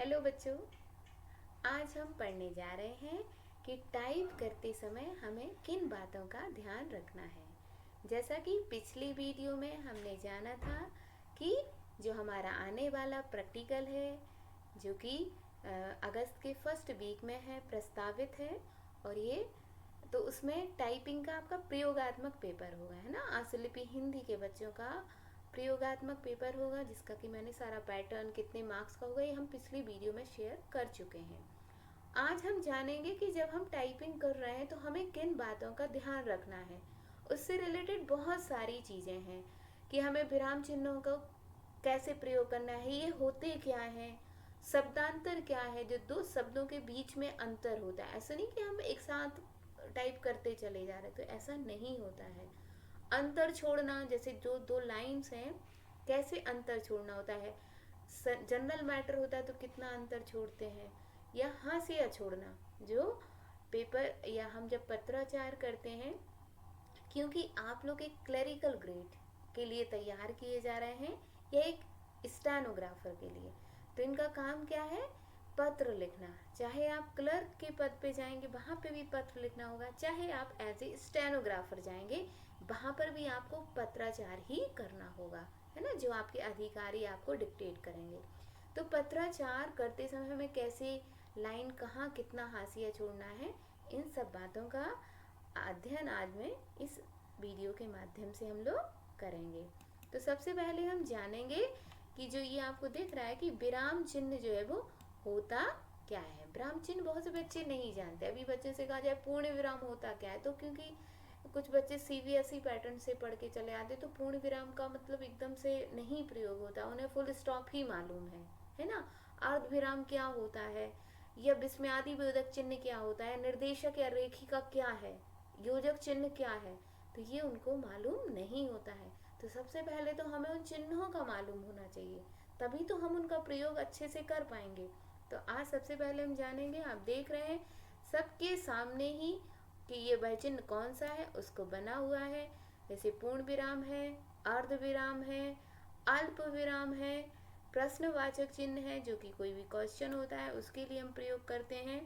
Hello बच्चों, आज हम पढ़ने जा रहे हैं कि टाइप करते समय हमें किन बातों का ध्यान रखना है। जैसा कि पिछली वीडियो में हमने जाना था कि जो हमारा आने वाला प्रैक्टिकल है, जो कि अगस्त के फर्स्ट वीक में है, प्रस्तावित है, और ये तो उसमें टाइपिंग का आपका प्रयोगात्मक पेपर होगा, है ना। आशुलिपि हिंदी के बच्चों का प्रयोगात्मक पेपर होगा, जिसका कि मैंने सारा पैटर्न कितने मार्क्स का होगा ये हम पिछली वीडियो में शेयर कर चुके हैं। आज हम जानेंगे कि जब हम टाइपिंग कर रहे हैं तो हमें किन बातों का ध्यान रखना है। उससे रिलेटेड बहुत सारी चीज़ें हैं कि हमें विराम चिन्हों को कैसे प्रयोग करना है, ये होते क्या हैं, शब्दांतर क्या है, जो दो शब्दों के बीच में अंतर होता है। ऐसा नहीं कि हम एक साथ टाइप करते चले जा रहे, तो ऐसा नहीं होता है। अंतर छोड़ना, जैसे जो दो लाइन्स हैं कैसे अंतर छोड़ना होता है। जनरल मैटर होता है तो कितना अंतर छोड़ते हैं, या हाशिया छोड़ना, जो पेपर या हम जब पत्राचार करते हैं, क्योंकि आप लोग एक क्लरिकल ग्रेड के लिए तैयार किए जा रहे हैं या एक स्टेनोग्राफर के लिए, तो इनका काम क्या है, पत्र लिखना। चाहे आप क्लर्क के पद पे जाएंगे वहाँ पे भी पत्र लिखना होगा, चाहे आप एज ए स्टेनोग्राफर जाएंगे वहाँ पर भी आपको पत्राचार ही करना होगा, है ना, जो आपके अधिकारी आपको डिक्टेट करेंगे। तो पत्राचार करते समय हमें कैसे लाइन कहाँ कितना हाशिया छोड़ना है, इन सब बातों का अध्ययन आज में इस वीडियो के माध्यम से हम लोग करेंगे। तो सबसे पहले हम जानेंगे कि जो ये आपको दिख रहा है कि विराम चिन्ह जो है वो होता क्या है। विराम चिन्ह बहुत से बच्चे नहीं जानते। अभी बच्चे से कहा जाए पूर्ण विराम होता क्या है, तो क्योंकि कुछ बच्चे सीबीएसई पैटर्न से पढ़ के चले आते, तो पूर्ण विराम का मतलब एकदम से नहीं प्रयोग होता, उन्हें फुल स्टॉप ही मालूम है ना। अर्ध विराम क्या होता है, या विस्मयादि बोधक चिन्ह क्या होता है, निर्देशक या रेखिका क्या है, योजक चिन्ह क्या है, तो ये उनको मालूम नहीं होता है। तो सबसे पहले तो हमें उन चिन्हों का मालूम होना चाहिए, तभी तो हम उनका प्रयोग अच्छे से कर पाएंगे। तो आज सबसे पहले हम जानेंगे, आप देख रहे हैं सबके सामने ही कि ये वह चिन्ह कौन सा है, उसको बना हुआ है। जैसे पूर्ण विराम है, अर्ध विराम है, अल्प विराम है, प्रश्नवाचक चिन्ह है, जो कि कोई भी क्वेश्चन होता है उसके लिए हम प्रयोग करते हैं।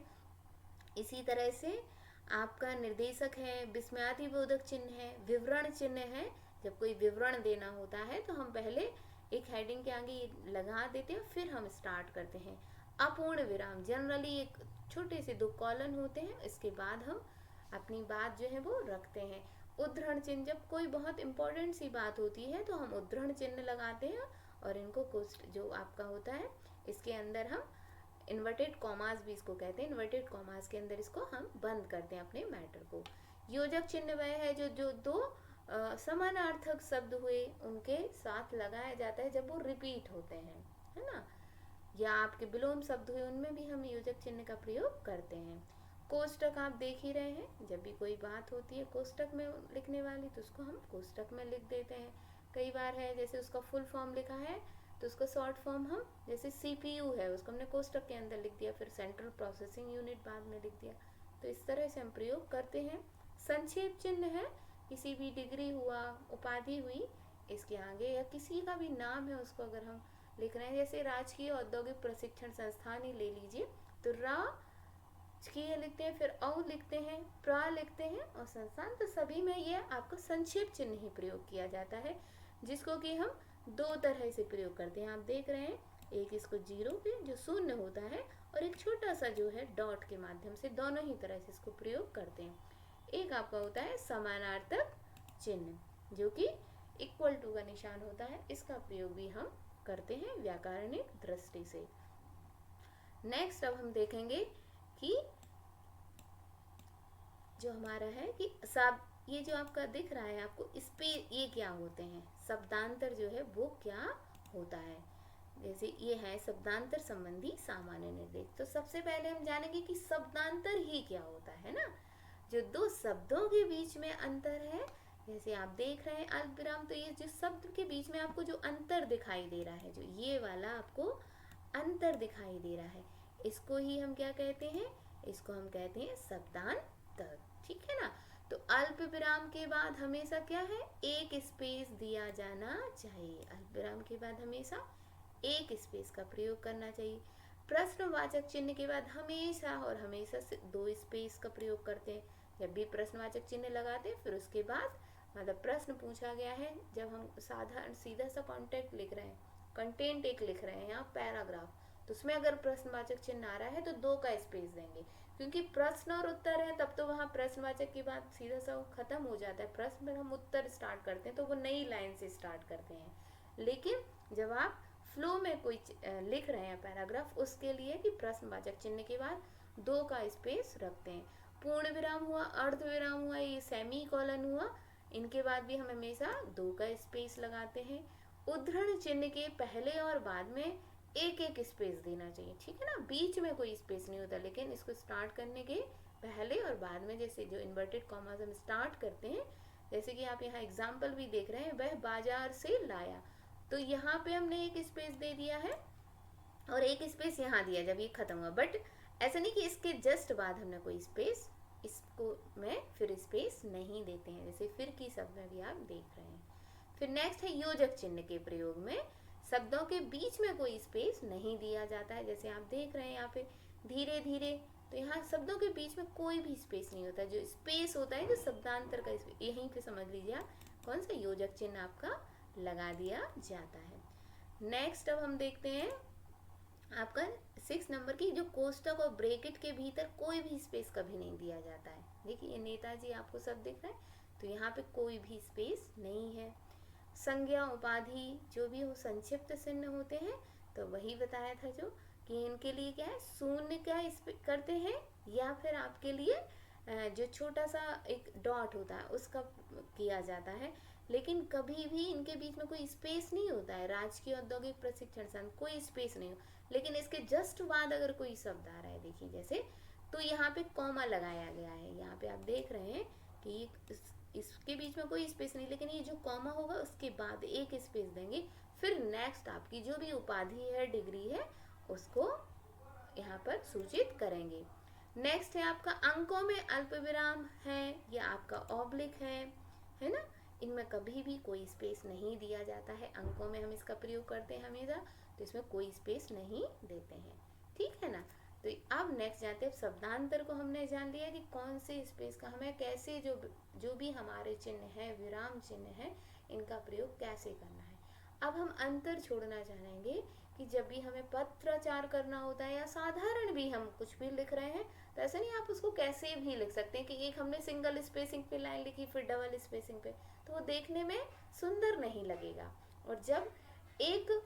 इसी तरह से आपका निर्देशक है, विस्मयादिबोधक चिन्ह है, विवरण चिन्ह है। जब कोई विवरण देना होता है तो हम पहले एक हेडिंग के आगे लगा देते हैं, फिर हम स्टार्ट करते हैं। अपूर्ण विराम, जनरली एक छोटे से 2 कॉलन होते हैं, इसके बाद हम अपनी बात जो है वो रखते हैं। उद्धरण चिन्ह, जब कोई बहुत इंपॉर्टेंट सी बात होती है तो हम उद्धरण चिन्ह लगाते हैं, और इनको जो आपका होता है इसके अंदर हम इन्वर्टेड कॉमास भी इसको कहते हैं, इन्वर्टेड कॉमास के अंदर इसको हम बंद करते हैं अपने मैटर को। योजक चिन्ह वह है जो जो दो समानार्थक शब्द हुए उनके साथ लगाया जाता है जब वो रिपीट होते हैं, है ना। या आपके विलोम शब्द हुए उनमें भी हम योजक चिन्ह का प्रयोग करते हैं। कोष्टक आप देख ही रहे हैं, जब भी कोई बात होती है कोष्टक में लिखने वाली तो उसको हम कोष्टक में लिख देते हैं। कई बार है जैसे उसका फुल फॉर्म लिखा है तो उसका शॉर्ट फॉर्म हम, जैसे सीपीयू है उसको हमने कोष्टक के अंदर लिख दिया, फिर सेंट्रल प्रोसेसिंग यूनिट बाद में लिख दिया। तो इस तरह से हम प्रयोग करते हैं। संक्षेप चिन्ह है, किसी भी डिग्री हुआ, उपाधि हुई, इसके आगे या किसी का भी नाम है उसको अगर हम लिख रहे हैं, जैसे राजकीय औद्योगिक प्रशिक्षण संस्थान ही ले लीजिए, तो राजकीय लिखते हैं, फिर औ लिखते हैं, प्रा लिखते हैं, और संस्थान, तो सभी में ये आपका संक्षेप चिन्ह ही प्रयोग किया जाता है, जिसको कि हम 2 तरह से प्रयोग करते हैं। आप देख रहे हैं, एक इसको जीरो पे जो शून्य होता है, और एक छोटा सा जो है डॉट के माध्यम से, दोनों ही तरह से इसको प्रयोग करते हैं। एक आपका होता है समानार्थक चिन्ह, जो कि इक्वल टू का निशान होता है, इसका प्रयोग भी हम करते हैं व्याकरणिक दृष्टि से। नेक्स्ट अब हम देखेंगे कि जो हमारा है कि सब, ये जो आपका दिख रहा है आपको, इस पे ये क्या होते हैं, शब्दांतर जो है वो क्या होता है। जैसे ये है शब्दांतर संबंधी सामान्य निर्देश। तो सबसे पहले हम जानेंगे कि शब्दांतर ही क्या होता है ना, जो 2 शब्दों के बीच में अंतर है। जैसे आप देख रहे हैं अल्प विराम, तो ये जो शब्द के बीच में आपको जो अंतर दिखाई दे रहा है, जो ये वाला आपको अंतर दिखाई दे रहा है, इसको ही हम क्या कहते हैं, इसको हम कहते हैं शब्दांतर, ठीक है ना। तो अल्प विराम के बाद हमेशा क्या है, एक स्पेस दिया जाना चाहिए। अल्प विराम के बाद हमेशा एक स्पेस का प्रयोग करना चाहिए। प्रश्नवाचक चिन्ह के बाद हमेशा और हमेशा से 2 स्पेस का प्रयोग करते हैं। जब भी प्रश्नवाचक चिन्ह लगाते हैं फिर उसके बाद मतलब प्रश्न पूछा गया है, जब हम साधारण सीधा सा कॉन्टेक्ट लिख रहे हैं, कंटेंट एक लिख रहे हैं या पैराग्राफ, तो उसमें अगर प्रश्नवाचक चिन्ह आ रहा है तो 2 का स्पेस देंगे, क्योंकि प्रश्न और उत्तर है तब तो वहाँ प्रश्नवाचक के बाद सीधा सा खत्म हो जाता है प्रश्न, फिर हम उत्तर स्टार्ट करते हैं तो वो नई लाइन से स्टार्ट करते हैं। लेकिन जब आप फ्लो में कोई लिख रहे हैं पैराग्राफ, उसके लिए कि प्रश्नवाचक चिन्ह के बाद 2 का स्पेस रखते हैं। पूर्ण विराम हुआ, अर्ध विराम हुआ, ये सेमी कॉलन हुआ, इनके बाद भी हम हमेशा 2 का स्पेस लगाते हैं। उद्धरण चिन्ह के पहले और बाद में एक एक स्पेस देना चाहिए, ठीक है ना, बीच में कोई स्पेस नहीं होता, लेकिन इसको स्टार्ट करने के पहले और बाद में, जैसे जो इन्वर्टेड कॉमास हम स्टार्ट करते हैं, जैसे कि आप यहाँ एग्जाम्पल भी देख रहे हैं, वह बाजार से लाया, तो यहाँ पे हमने एक स्पेस दे दिया है और एक स्पेस यहाँ दिया जब ये खत्म हुआ, बट ऐसा नहीं कि इसके जस्ट बाद हमने कोई स्पेस, इसको में फिर स्पेस नहीं देते हैं, जैसे फिर की शब्द में भी आप देख रहे हैं। फिर नेक्स्ट है योजक चिन्ह के प्रयोग में शब्दों के बीच में कोई स्पेस नहीं दिया जाता है, जैसे आप देख रहे हैं यहाँ पे धीरे धीरे, तो यहाँ शब्दों के बीच में कोई भी स्पेस नहीं होता, जो स्पेस होता है जो शब्दांतर का स्पेस, यहीं पे समझ लीजिए आप कौन सा योजक चिन्ह आपका लगा दिया जाता है। नेक्स्ट अब हम देखते हैं आपका 6 नंबर की, जो कोष्टक और ब्रैकेट के भीतर कोई भी स्पेस कभी नहीं दिया जाता है। देखिए नेताजी आपको सब दिख रहा है, तो यहाँ पे कोई भी स्पेस नहीं है। संज्ञा उपाधि जो भी हो संक्षिप्त चिन्ह होते हैं, तो वही बताया था जो कि इनके लिए क्या है, शून्य क्या करते हैं, या फिर आपके लिए जो छोटा सा एक डॉट होता है उसका किया जाता है, लेकिन कभी भी इनके बीच में कोई स्पेस नहीं होता है। राजकीय औद्योगिक प्रशिक्षण संघ, कोई स्पेस नहीं हो, लेकिन इसके जस्ट बाद अगर कोई शब्द आ रहा है, देखिए जैसे, तो यहाँ पे कॉमा लगाया गया है, यहाँ पे आप देख रहे हैं कि इसके बीच में कोई स्पेस नहीं, लेकिन ये जो कॉमा होगा उसके बाद एक स्पेस देंगे, फिर नेक्स्ट आपकी जो भी उपाधि है, डिग्री है, उसको यहाँ पर सूचित करेंगे। नेक्स्ट है आपका अंकों में अल्प विराम है या आपका ऑब्लिक है ना, इनमें कभी भी कोई स्पेस नहीं दिया जाता है, अंकों में हम इसका प्रयोग करते हैं हमेशा, तो इसमें कोई स्पेस नहीं देते हैं, ठीक है ना। तो अब नेक्स्ट जाते हैं, शब्दांतर को हमने जान लिया कि कौन से स्पेस का हमें कैसे जो भी हमारे चिन्ह है, विराम चिन्ह है, इनका प्रयोग कैसे करना है। अब हम अंतर छोड़ना चाहेंगे कि जब भी हमें पत्राचार करना होता है या साधारण भी हम कुछ भी लिख रहे हैं, तो ऐसा नहीं, आप उसको कैसे भी लिख सकते हैं कि एक हमने सिंगल स्पेसिंग पे लाइन लिखी फिर डबल स्पेसिंग पे, तो वो देखने में सुंदर नहीं लगेगा। और जब एक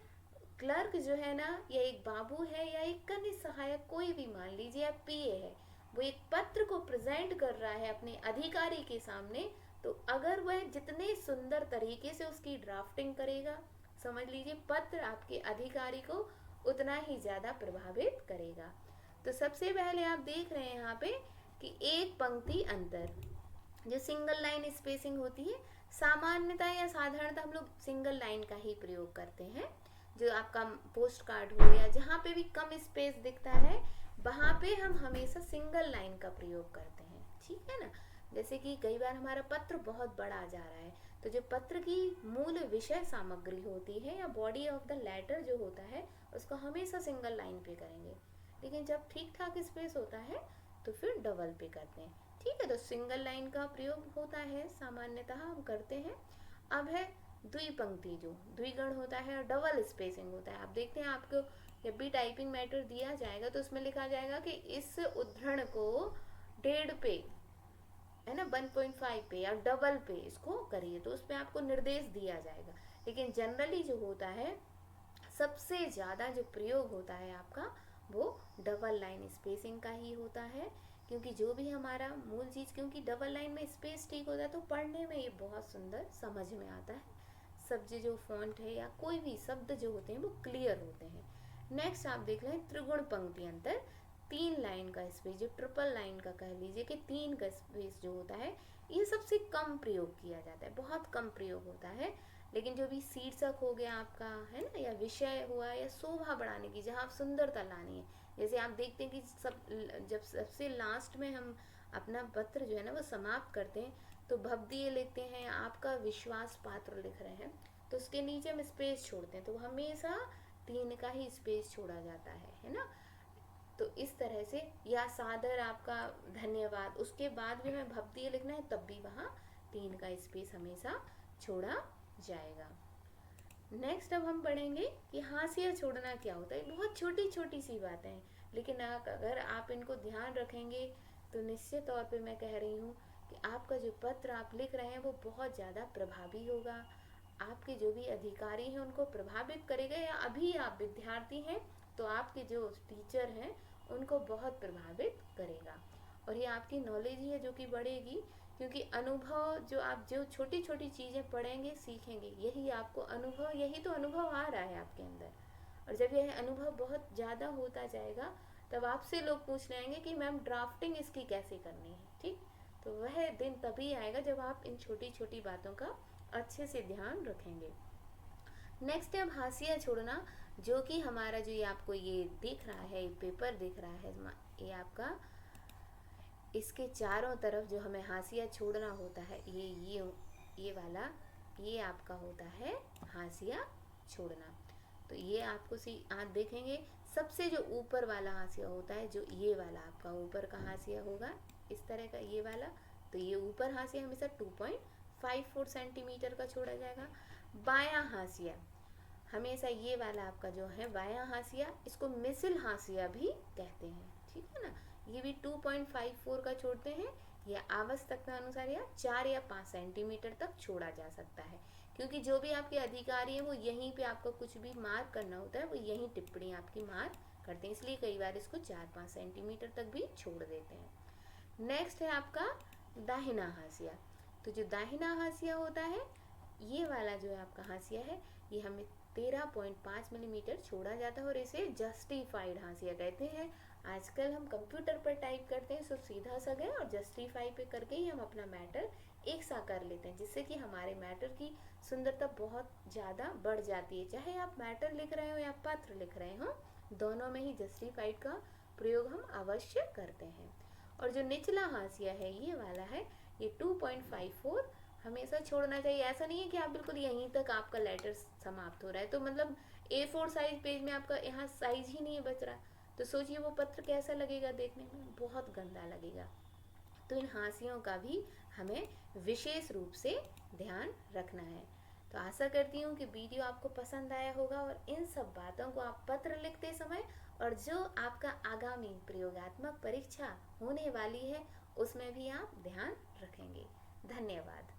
क्लर्क जो है ना, या एक बाबू है या एक कन्या सहायक, कोई भी मान लीजिए आप पीए है, वो एक पत्र को प्रेजेंट कर रहा है अपने अधिकारी के सामने, तो अगर वह जितने सुंदर तरीके से उसकी ड्राफ्टिंग करेगा, समझ लीजिए पत्र आपके अधिकारी को उतना ही ज्यादा प्रभावित करेगा। तो सबसे पहले आप देख रहे हैं यहाँ पे कि एक पंक्ति अंतर, जो सिंगल लाइन स्पेसिंग होती है, सामान्यतः या साधारणतः हम लोग सिंगल लाइन का ही प्रयोग करते हैं। जो आपका पोस्ट कार्ड हो या जहाँ पे भी कम स्पेस दिखता है, वहाँ पे हम हमेशा सिंगल लाइन का प्रयोग करते हैं, ठीक है ना। जैसे कि कई बार हमारा पत्र बहुत बड़ा जा रहा है, तो जो पत्र की मूल विषय सामग्री होती है या बॉडी ऑफ द लेटर जो होता है, उसको हमेशा सिंगल लाइन पे करेंगे, लेकिन जब ठीक ठाक स्पेस होता है तो फिर डबल पे करते हैं, ठीक है। तो सिंगल लाइन का प्रयोग होता है सामान्यतः हम करते हैं। अब है द्विपंक्ति, जो द्विगण होता है और डबल स्पेसिंग होता है। आप देखते हैं आपको जब भी टाइपिंग मैटर दिया जाएगा तो उसमें लिखा जाएगा कि इस उद्धरण को 1.5 पे, है ना, 1.5 पे या डबल पे इसको करिए, तो उसमें आपको निर्देश दिया जाएगा। लेकिन जनरली जो होता है, सबसे ज़्यादा जो प्रयोग होता है आपका, वो डबल लाइन स्पेसिंग का ही होता है, क्योंकि जो भी हमारा मूल चीज़, क्योंकि डबल लाइन में स्पेस ठीक होता है तो पढ़ने में ये बहुत सुंदर समझ में आता है, शब्द जो फॉन्ट है या कोई भी शब्द जो होते हैं वो क्लियर होते हैं। नेक्स्ट आप देख लें त्रिगुण पंक्ति अंतर, 3 लाइन का स्पेस, जो ट्रिपल लाइन का कह लीजिए कि 3 का स्पेस जो होता है, ये सबसे कम प्रयोग किया जाता है, बहुत कम प्रयोग होता है। लेकिन जो भी शीर्षक हो गया आपका, है ना, या विषय हुआ, या शोभा बढ़ाने की, जहाँ आप सुंदरता लानी है, जैसे आप देखते हैं कि जब सबसे लास्ट में हम अपना पत्र जो है ना वो समाप्त करते हैं, तो भवदीय लिखते हैं, आपका विश्वास पात्र लिख रहे हैं, तो उसके नीचे हम स्पेस छोड़ते हैं, तो हमेशा 3 का ही स्पेस छोड़ा जाता है ना। तो इस तरह से, या सादर आपका धन्यवाद, उसके बाद भी हमें भवदीय लिखना है तब भी वहाँ 3 का स्पेस हमेशा छोड़ा जाएगा। नेक्स्ट अब हम पढ़ेंगे कि हाशिया छोड़ना क्या होता है। बहुत छोटी छोटी सी बातें हैं, लेकिन अगर आप इनको ध्यान रखेंगे तो निश्चित तौर पे मैं कह रही हूँ कि आपका जो पत्र आप लिख रहे हैं वो बहुत ज़्यादा प्रभावी होगा, आपके जो भी अधिकारी हैं उनको प्रभावित करेगा, या अभी आप विद्यार्थी हैं तो आपके जो टीचर हैं उनको बहुत प्रभावित करेगा। और ये आपकी नॉलेज ही है जो कि बढ़ेगी, क्योंकि अनुभव, जो आप जो छोटी छोटी चीज़ें पढ़ेंगे सीखेंगे, यही आपको अनुभव, यही तो अनुभव आ रहा है आपके अंदर। और जब यह अनुभव बहुत ज़्यादा होता जाएगा तब आपसे लोग पूछने आएंगे कि मैम ड्राफ्टिंग इसकी कैसे करनी है, ठीक। तो वह दिन तभी आएगा जब आप इन छोटी छोटी बातों का अच्छे से ध्यान रखेंगे। नेक्स्ट है अब हाशिया छोड़ना, जो कि हमारा जो ये आपको ये दिख रहा है, पेपर दिख रहा है, ये आपका, इसके चारों तरफ जो हमें हाशिया छोड़ना होता है, ये वाला, ये आपका होता है हाशिया छोड़ना। तो ये आपको आप देखेंगे सबसे जो ऊपर वाला हाशिया होता है, जो ये वाला आपका ऊपर का हाशिया होगा इस तरह का, ये वाला, तो ये ऊपर हाशिया हमेशा 2.54 सेंटीमीटर का छोड़ा जाएगा। बायां हाशिया हमेशा ये वाला आपका जो है बायां हाशिया, इसको मिसिल हाशिया भी कहते हैं, ठीक है ना। ये भी 2.54 का छोड़ते हैं, या आवश्यकता अनुसार या 4 या 5 सेंटीमीटर तक छोड़ा जा सकता है, क्योंकि जो भी आपके अधिकारी हैं वो यहीं पे आपको कुछ भी मार्क करना होता है, वो यहीं टिप्पणी आपकी मार्क करते हैं, इसलिए कई बार इसको 4-5 सेंटीमीटर तक भी छोड़ देते हैं। नेक्स्ट है आपका दाहिना हाशिया। तो जो दाहिना हाशिया होता है, ये वाला जो है आपका हाशिया है, ये हमें 13.5 मिलीमीटर छोड़ा जाता है, और इसे जस्टिफाइड हाशिया कहते हैं। आजकल हम कंप्यूटर पर टाइप करते हैं, सो सीधा सा गए और जस्टिफाई पे करके ही हम अपना मैटर एक सा कर लेते हैं, जिससे कि हमारे मैटर की सुंदरता बहुत ज़्यादा बढ़ जाती है। चाहे आप मैटर लिख रहे हो या पत्र लिख रहे हो, दोनों में ही जस्टिफाइड का प्रयोग हम अवश्य करते हैं। और जो निचला हाशिया है, ये वाला है, ये 2.54 हमेशा छोड़ना चाहिए। ऐसा नहीं है कि आप बिल्कुल यहीं तक आपका लेटर समाप्त हो रहा है, तो मतलब A4 साइज पेज में आपका यहाँ साइज ही नहीं बच रहा, तो सोचिए वो पत्र कैसा लगेगा देखने में, बहुत गंदा लगेगा। तो इन हाशियों का भी हमें विशेष रूप से ध्यान रखना है। तो आशा करती हूँ कि वीडियो आपको पसंद आया होगा, और इन सब बातों को आप पत्र लिखते समय, और जो आपका आगामी प्रयोगात्मक परीक्षा होने वाली है उसमें भी आप ध्यान रखेंगे। धन्यवाद।